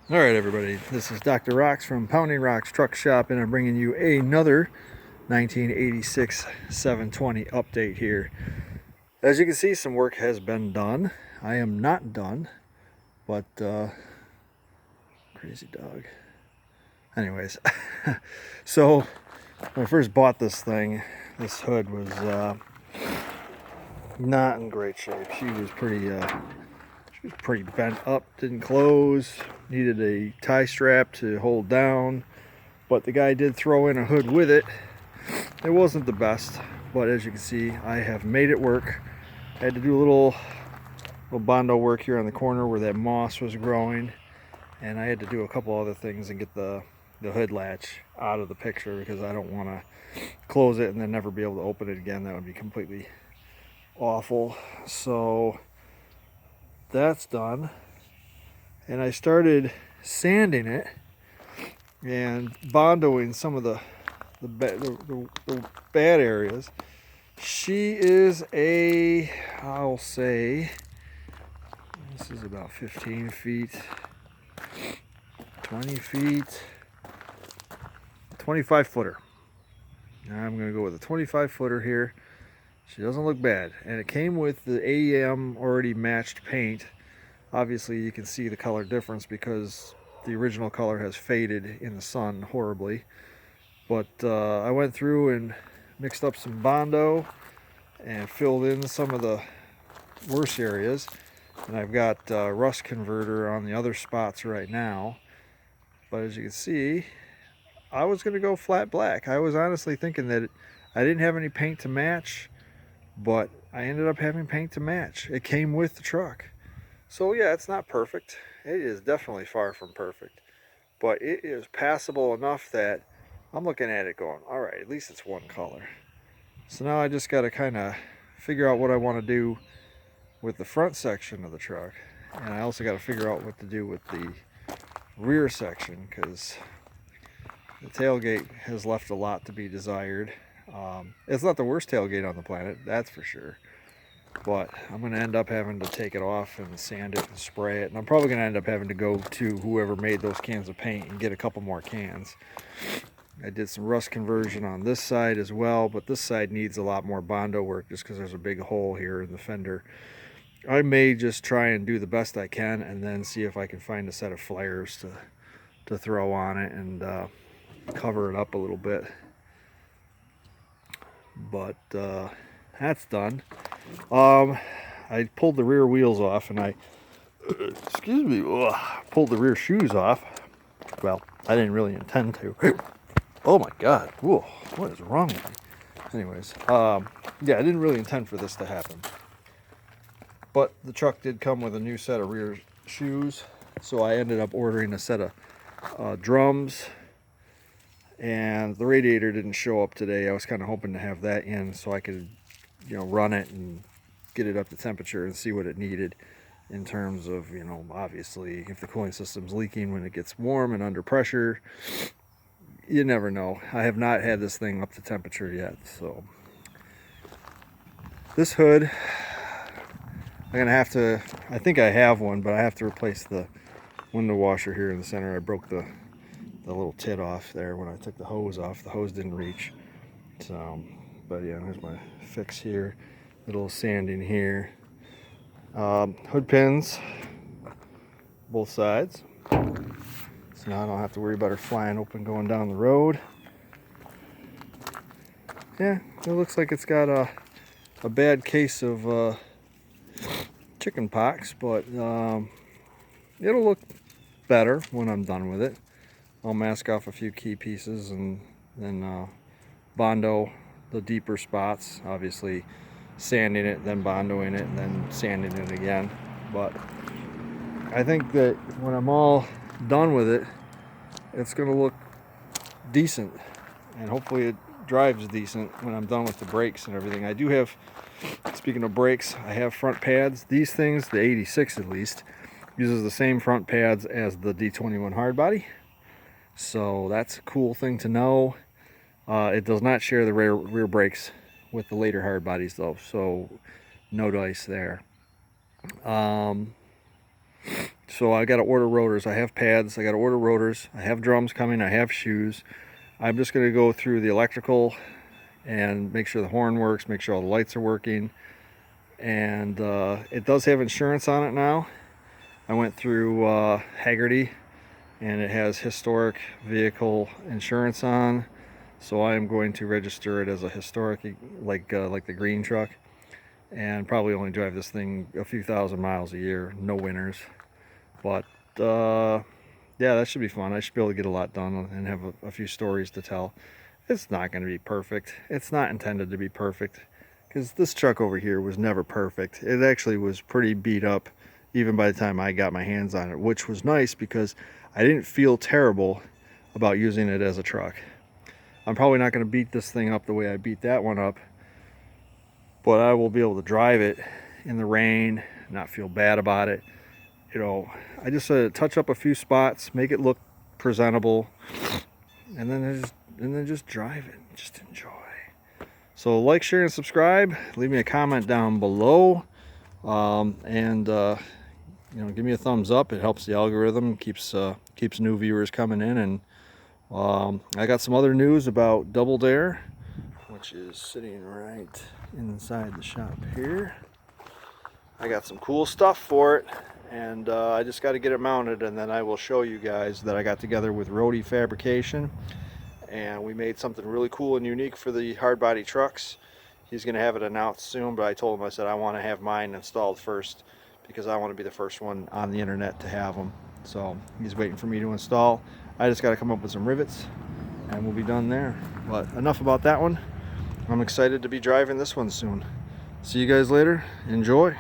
All right, everybody, this is Dr. Rocks from Pounding Rocks Truck Shop, and I'm bringing you another 1986 720 update here. As you can see, some work has been done. I am not done, but crazy dog. Anyways, so when I first bought this thing, this hood was not in great shape. She was pretty bent up, didn't close, needed a tie strap to hold down, but the guy did throw in a hood with it. It wasn't the best, but as you can see, I have made it work. I had to do a little Bondo work here on the corner where that moss was growing, and I had to do a couple other things and get the hood latch out of the picture because I don't want to close it and then never be able to open it again. That would be completely awful. So that's done, and I started sanding it and bondoing some of the bad areas. She is I'll say, this is about 15 feet, 20 feet, 25 footer. I'm going to go with a 25 footer here. She doesn't look bad, and it came with the AEM already matched paint. Obviously you can see the color difference because the original color has faded in the sun horribly. But I went through and mixed up some Bondo and filled in some of the worse areas. And I've got rust converter on the other spots right now. But as you can see, I was going to go flat black. I was honestly thinking that I didn't have any paint to match, but I ended up having paint to match. It came with the truck. So yeah, it's not perfect. It is definitely far from perfect. But it is passable enough that I'm looking at it going, all right, at least it's one color. So now I just got to kind of figure out what I want to do with the front section of the truck. And I also got to figure out what to do with the rear section because the tailgate has left a lot to be desired. It's not the worst tailgate on the planet, that's for sure. But I'm going to end up having to take it off and sand it and spray it. And I'm probably going to end up having to go to whoever made those cans of paint and get a couple more cans. I did some rust conversion on this side as well, but this side needs a lot more Bondo work just because there's a big hole here in the fender. I may just try and do the best I can and then see if I can find a set of flares to throw on it and cover it up a little bit. But that's done. I pulled the rear wheels off and I pulled the rear shoes off. Well, I didn't really intend to. Oh my god, whoa, what is wrong with me? Anyways, yeah, I didn't really intend for this to happen. But the truck did come with a new set of rear shoes, so I ended up ordering a set of drums, and the radiator didn't show up today. I was kind of hoping to have that in so I could, run it and get it up to temperature and see what it needed in terms of, obviously if the cooling system's leaking when it gets warm and under pressure. You never know. I have not had this thing up to temperature yet, so this hood, I'm gonna have to, I think I have one, but I have to replace the window washer here in the center. I broke the little tit off there when I took the hose off. The hose didn't reach. So, but yeah, here's my fix here. A little sanding here. Hood pins, both sides. So now I don't have to worry about her flying open going down the road. Yeah, it looks like it's got a bad case of chicken pox, but it'll look better when I'm done with it. I'll mask off a few key pieces and then Bondo the deeper spots, obviously sanding it, then bondoing it, and then sanding it again. But I think that when I'm all done with it, it's going to look decent, and hopefully it drives decent when I'm done with the brakes and everything. I do have, speaking of brakes, I have front pads. These things, the 86 at least, uses the same front pads as the D21 hardbody. So that's a cool thing to know. It does not share the rear brakes with the later hard bodies though, so no dice there. So I got to order rotors. I have pads. I got to order rotors. I have drums coming. I have shoes. I'm just going to go through the electrical and make sure the horn works, make sure all the lights are working. And it does have insurance on it now. I went through Haggerty, and it has historic vehicle insurance on. So I am going to register it as a historic, like the green truck, and probably only drive this thing a few thousand miles a year, no winters. But yeah, that should be fun. I should be able to get a lot done and have a few stories to tell. It's not going to be perfect. It's not intended to be perfect, because this truck over here was never perfect. It actually was pretty beat up even by the time I got my hands on it, which was nice because I didn't feel terrible about using it as a truck. I'm probably not going to beat this thing up the way I beat that one up, but I will be able to drive it in the rain, not feel bad about it. You know, I just touch up a few spots, make it look presentable, and then just drive it, just enjoy. So like, share, and subscribe. Leave me a comment down below, and you know, give me a thumbs up. It helps the algorithm, keeps new viewers coming in. And I got some other news about Double Dare, which is sitting right inside the shop here. I got some cool stuff for it, and I just got to get it mounted, and then I will show you guys that I got together with Roadie Fabrication, and we made something really cool and unique for the hard body trucks. He's going to have it announced soon, but I told him, I said I want to have mine installed first because I want to be the first one on the internet to have them. So he's waiting for me to install. I just got to come up with some rivets and we'll be done there. But enough about that one. I'm excited to be driving this one soon. See you guys later. Enjoy.